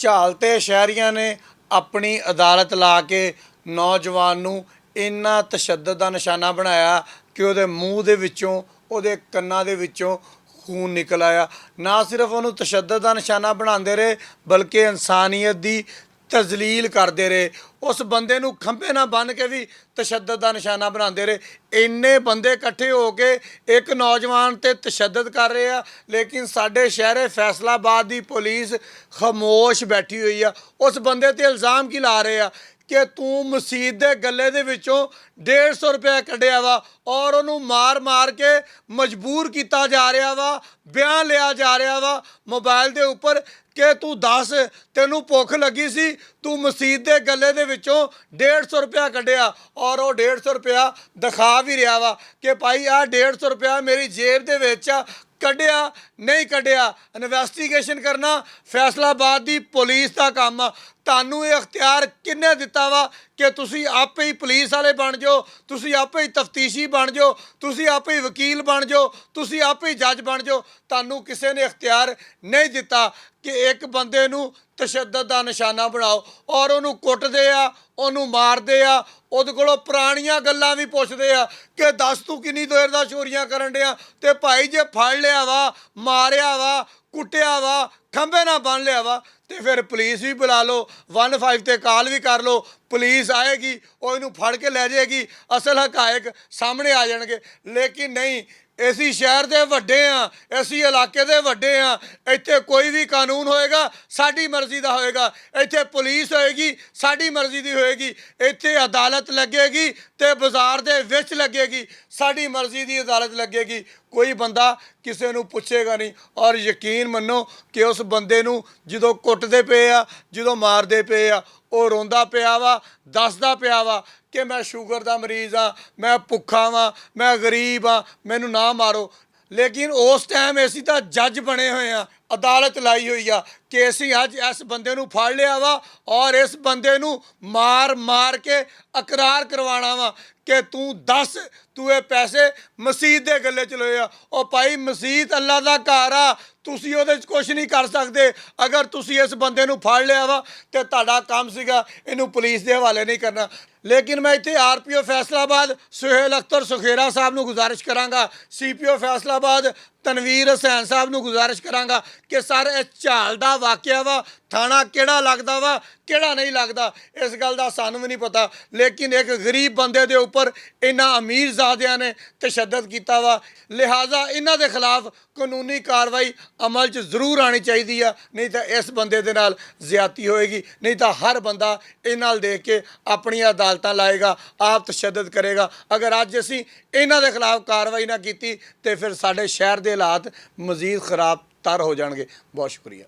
ਝਾਲ ਤੇ ਸ਼ਹਿਰੀਆਂ ਨੇ ਆਪਣੀ ਅਦਾਲਤ ਲਾ ਕੇ ਨੌਜਵਾਨ ਨੂੰ ਇੰਨਾ ਤਸ਼ੱਦਦ ਦਾ ਨਿਸ਼ਾਨਾ ਬਣਾਇਆ ਕਿ ਉਹਦੇ ਮੂੰਹ ਦੇ ਵਿੱਚੋਂ ਉਹਦੇ ਕੰਨਾਂ ਦੇ ਵਿੱਚੋਂ ਖੂਨ ਨਿਕਲ ਆਇਆ। ਨਾ ਸਿਰਫ ਉਹਨੂੰ ਤਸ਼ੱਦਦ ਦਾ ਨਿਸ਼ਾਨਾ ਬਣਾਉਂਦੇ ਰਹੇ ਬਲਕਿ ਇਨਸਾਨੀਅਤ ਦੀ ਤਜ਼ਲੀਲ ਕਰਦੇ ਰਹੇ। ਉਸ ਬੰਦੇ ਨੂੰ ਖੰਭੇ ਨਾਲ ਬੰਨ੍ਹ ਕੇ ਵੀ ਤਸ਼ੱਦਦ ਦਾ ਨਿਸ਼ਾਨਾ ਬਣਾਉਂਦੇ ਰਹੇ। ਇੰਨੇ ਬੰਦੇ ਇਕੱਠੇ ਹੋ ਕੇ ਇੱਕ ਨੌਜਵਾਨ 'ਤੇ ਤਸ਼ੱਦਦ ਕਰ ਰਹੇ ਆ, ਲੇਕਿਨ ਸਾਡੇ ਸ਼ਹਿਰ ਫੈਸਲਾਬਾਦ ਦੀ ਪੁਲਿਸ ਖਾਮੋਸ਼ ਬੈਠੀ ਹੋਈ ਆ। ਉਸ ਬੰਦੇ 'ਤੇ ਇਲਜ਼ਾਮ ਕੀ ਲਾ ਰਹੇ ਆ ਕਿ ਤੂੰ ਮਸਜਿਦ ਦੇ ਗੱਲੇ ਦੇ ਵਿੱਚੋਂ 150 ਰੁਪਏ ਕੱਢਿਆ ਵਾ ਔਰ ਉਹਨੂੰ ਮਾਰ ਕੇ ਮਜਬੂਰ ਕੀਤਾ ਜਾ ਰਿਹਾ ਵਾ, ਬਿਆਨ ਲਿਆ ਜਾ ਰਿਹਾ ਵਾ ਮੋਬਾਈਲ ਦੇ ਉੱਪਰ ਕਿ ਤੂੰ ਦੱਸ ਤੈਨੂੰ ਭੁੱਖ ਲੱਗੀ ਸੀ, ਤੂੰ ਮਸਜਿਦ ਦੇ ਗੱਲੇ ਦੇ ਵਿੱਚੋਂ 150 ਰੁਪਇਆ ਕੱਢਿਆ ਔਰ ਉਹ 150 ਰੁਪਇਆ ਦਿਖਾ ਵੀ ਰਿਹਾ ਵਾ ਕਿ ਭਾਈ ਆਹ 150 ਰੁਪਇਆ ਮੇਰੀ ਜੇਬ ਦੇ ਵਿੱਚ ਆ, ਕੱਢਿਆ ਨਹੀਂ ਕੱਢਿਆ। ਇਨਵੈਸਟੀਗੇਸ਼ਨ ਕਰਨਾ ਫੈਸਲਾਬਾਦ ਦੀ ਪੁਲਿਸ ਦਾ ਕੰਮ ਆ। ਤੁਹਾਨੂੰ ਇਹ ਅਖਤਿਆਰ ਕਿਹਨੇ ਦਿੱਤਾ ਵਾ ਕਿ ਤੁਸੀਂ ਆਪੇ ਹੀ ਪੁਲਿਸ ਵਾਲੇ ਬਣ ਜਾਓ, ਤੁਸੀਂ ਆਪੇ ਹੀ ਤਫਤੀਸ਼ੀ ਬਣ ਜਾਓ, ਤੁਸੀਂ ਆਪੇ ਹੀ ਵਕੀਲ ਬਣ ਜਾਓ, ਤੁਸੀਂ ਆਪੇ ਹੀ ਜੱਜ ਬਣ ਜਾਓ। ਤੁਹਾਨੂੰ ਕਿਸੇ ਨੇ ਅਖਤਿਆਰ ਨਹੀਂ ਦਿੱਤਾ ਕਿ ਇੱਕ ਬੰਦੇ ਨੂੰ ਤਸ਼ੱਦਦ ਦਾ ਨਿਸ਼ਾਨਾ ਬਣਾਓ ਔਰ ਉਹਨੂੰ ਕੁੱਟਦੇ ਆ, ਉਹਨੂੰ ਮਾਰਦੇ ਆ, ਉਹਦੇ ਕੋਲੋਂ ਪੁਰਾਣੀਆਂ ਗੱਲਾਂ ਵੀ ਪੁੱਛਦੇ ਆ ਕਿ ਦੱਸ ਤੂੰ ਕਿੰਨੀ ਦੇਰ ਦਾ ਚੋਰੀਆਂ ਕਰਨ ਡਿਆ। ਤੇ ਭਾਈ ਜੇ ਫੜ ਲਿਆ ਵਾ, ਮਾਰਿਆ ਵਾ, ਕੁੱਟਿਆ ਵਾ, ਖੰਭੇ ਨਾਲ ਬੰਨ੍ਹ ਲਿਆ ਵਾ ਤੇ ਫਿਰ ਪੁਲਿਸ ਵੀ ਬੁਲਾ ਲਓ, 15 ਤੇ ਕਾਲ ਵੀ ਕਰ ਲਓ, ਪੁਲਿਸ ਆਏਗੀ, ਉਹ ਇਹਨੂੰ ਫੜ ਕੇ ਲੈ ਜਾਏਗੀ, ਅਸਲ ਹਕਾਇਕ ਸਾਹਮਣੇ ਆ ਜਾਣਗੇ। ਲੇਕਿਨ ਨਹੀਂ, ਅਸੀਂ ਸ਼ਹਿਰ ਦੇ ਵੱਡੇ ਆ, ਅਸੀਂ ਇਲਾਕੇ ਦੇ ਵੱਡੇ ਆ, ਇੱਥੇ ਕੋਈ ਵੀ ਕਾਨੂੰਨ ਹੋਏਗਾ ਸਾਡੀ ਮਰਜ਼ੀ ਦਾ ਹੋਏਗਾ, ਇੱਥੇ ਪੁਲਿਸ ਹੋਏਗੀ ਸਾਡੀ ਮਰਜ਼ੀ ਦੀ ਹੋਏਗੀ, ਇੱਥੇ ਅਦਾਲਤ ਲੱਗੇਗੀ ਤੇ ਬਾਜ਼ਾਰ ਦੇ ਵਿੱਚ ਲੱਗੇਗੀ, ਸਾਡੀ ਮਰਜ਼ੀ ਦੀ ਅਦਾਲਤ ਲੱਗੇਗੀ। ਕੋਈ ਬੰਦਾ ਕਿਸੇ ਨੂੰ ਪੁੱਛੇਗਾ ਨਹੀਂ। ਔਰ ਯਕੀਨ ਮੰਨੋ ਕਿ ਉਸ ਬੰਦੇ ਨੂੰ ਜਦੋਂ ਕੁੱਟਦੇ ਪਏ ਆ, ਜਦੋਂ ਮਾਰਦੇ ਪਏ ਆ, ਉਹ ਰੋਂਦਾ ਪਿਆ ਵਾ, ਦੱਸਦਾ ਪਿਆ ਵਾ ਕਿ ਮੈਂ ਸ਼ੂਗਰ ਦਾ ਮਰੀਜ਼ ਆ, ਮੈਂ ਭੁੱਖਾ ਵਾਂ, ਮੈਂ ਗਰੀਬ ਆ, ਮੈਨੂੰ ਨਾ ਮਾਰੋ। ਲੇਕਿਨ ਉਸ ਟਾਈਮ ਅਸੀਂ ਤਾਂ ਜੱਜ ਬਣੇ ਹੋਏ ਆ, ਅਦਾਲਤ ਲਾਈ ਹੋਈ ਆ ਕਿ ਅਸੀਂ ਅੱਜ ਇਸ ਬੰਦੇ ਨੂੰ ਫੜ ਲਿਆ ਵਾ ਔਰ ਇਸ ਬੰਦੇ ਨੂੰ ਮਾਰ ਕੇ ਇਕਰਾਰ ਕਰਵਾਉਣਾ ਵਾ ਕਿ ਤੂੰ ਦੱਸ ਤੂੰ ਇਹ ਪੈਸੇ ਮਸਜਿਦ ਦੇ ਗੱਲੇ 'ਚ ਲਏ ਆ। ਉਹ ਭਾਈ ਮਸਜਿਦ ਅੱਲਾ ਦਾ ਘਰ ਆ, ਤੁਸੀਂ ਉਹਦੇ 'ਚ ਕੁਛ ਨਹੀਂ ਕਰ ਸਕਦੇ। ਅਗਰ ਤੁਸੀਂ ਇਸ ਬੰਦੇ ਨੂੰ ਫੜ ਲਿਆ ਵਾ ਤੇ ਤੁਹਾਡਾ ਕੰਮ ਸੀਗਾ ਇਹਨੂੰ ਪੁਲਿਸ ਦੇ ਹਵਾਲੇ ਨਹੀਂ ਕਰਨਾ। ਲੇਕਿਨ ਮੈਂ ਇੱਥੇ RPO ਫੈਸਲਾਬਾਦ ਸੁਹੇਲ ਅਖਤਰ ਸੁਖੇਰਾ ਸਾਹਿਬ ਨੂੰ ਗੁਜ਼ਾਰਿਸ਼ ਕਰਾਂਗਾ, CPO ਫੈਸਲਾਬਾਦ ਤਨਵੀਰ ਹੁਸੈਨ ਸਾਹਿਬ ਨੂੰ ਗੁਜ਼ਾਰਿਸ਼ ਕਰਾਂਗਾ ਕਿ ਸਰ ਇਹ ਝਾਲ ਦਾ ਵਾਕਿਆ ਵਾ, ਥਾਣਾ ਕਿਹੜਾ ਲੱਗਦਾ ਵਾ ਕਿਹੜਾ ਨਹੀਂ ਲੱਗਦਾ ਇਸ ਗੱਲ ਦਾ ਸਾਨੂੰ ਵੀ ਨਹੀਂ ਪਤਾ। ਲੇਕਿਨ ਇੱਕ ਗਰੀਬ ਬੰਦੇ ਦੇ ਉੱਪਰ ਇਹਨਾਂ ਅਮੀਰਜ਼ਾਦਿਆਂ ਨੇ ਤਸ਼ੱਦਦ ਕੀਤਾ ਵਾ, ਲਿਹਾਜ਼ਾ ਇਹਨਾਂ ਦੇ ਖਿਲਾਫ ਕਾਨੂੰਨੀ ਕਾਰਵਾਈ ਅਮਲ 'ਚ ਜ਼ਰੂਰ ਆਉਣੀ ਚਾਹੀਦੀ ਆ, ਨਹੀਂ ਤਾਂ ਇਸ ਬੰਦੇ ਦੇ ਨਾਲ ਜ਼ਿਆਦਤੀ ਹੋਏਗੀ। ਨਹੀਂ ਤਾਂ ਹਰ ਬੰਦਾ ਇਹ ਨਾਲ ਦੇਖ ਕੇ ਆਪਣੀਆਂ ਅਦਾਲਤਾਂ ਲਾਏਗਾ, ਆਪ ਤਸ਼ੱਦਦ ਕਰੇਗਾ। ਅਗਰ ਅੱਜ ਅਸੀਂ ਇਹਨਾਂ ਦੇ ਖਿਲਾਫ ਕਾਰਵਾਈ ਨਾ ਕੀਤੀ ਤੇ ਫਿਰ ਸਾਡੇ ਸ਼ਹਿਰ ਦੇ ਹਾਲਾਤ ਮਜ਼ੀਦ ਖਰਾਬ ਤਰ ਹੋ ਜਾਣਗੇ। ਬਹੁਤ ਸ਼ੁਕਰੀਆ।